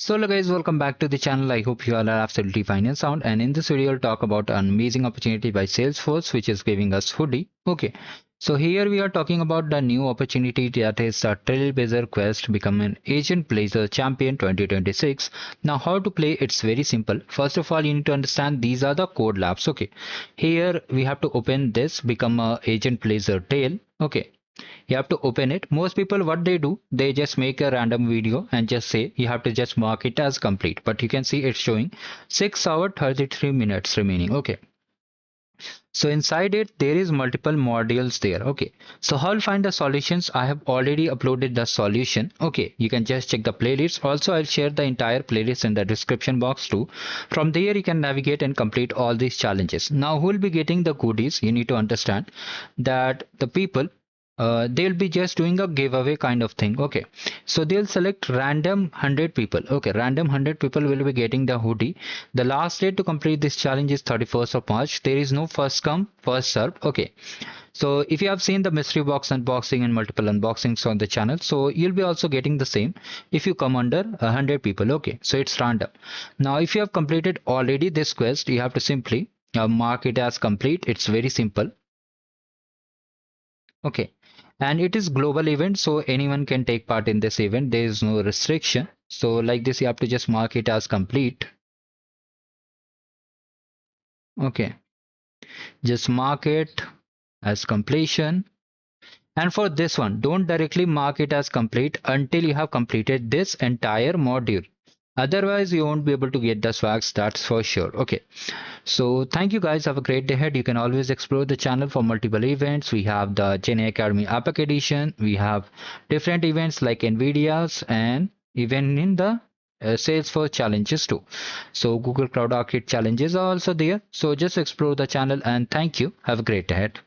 So hello guys, welcome back to the channel. I hope you all are absolutely fine and sound, and in this video I'll talk about an amazing opportunity by Salesforce which is giving us hoodie. Okay, so here we are talking about the new opportunity that is the Trailblazer quest become an Agentblazer champion 2026. Now how to play, it's very simple. First of all, you need to understand these are the code labs. Okay, here we have to open this, become a Agentblazer tail. Okay, you have to open it. Most people, what they do, they just make a random video and just say you have to just mark it as complete, but you can see it's showing 6 hours 33 minutes remaining. Okay, so inside it there is multiple modules there. Okay, so how I'll find the solutions, I have already uploaded the solution. Okay, you can just check the playlist. Also I'll share the entire playlist in the description box too. From there you can navigate and complete all these challenges. Now who will be getting the goodies, you need to understand that the people, they'll be just doing a giveaway kind of thing. Okay, so they'll select random 100 people. Okay, random 100 people will be getting the hoodie. The last date to complete this challenge is 31st of March. There is no first come first serve. Okay, so if you have seen the mystery box unboxing and multiple unboxings on the channel, so you'll be also getting the same if you come under 100 people. Okay, so it's random. Now if you have completed already this quest, you have to simply mark it as complete. It's very simple. Okay, and it is global event, so anyone can take part in this event. There is no restriction. So like this, you have to just mark it as complete. Okay, just mark it as completion. And for this one, don't directly mark it as complete until you have completed this entire module. Otherwise, you won't be able to get the swags, that's for sure. Okay, so thank you guys. Have a great day ahead. You can always explore the channel for multiple events. We have the Gen Academy Epic Edition. We have different events like NVIDIA's, and even in the Salesforce challenges too. So Google Cloud Arcade challenges are also there. So just explore the channel, and thank you. Have a great day ahead.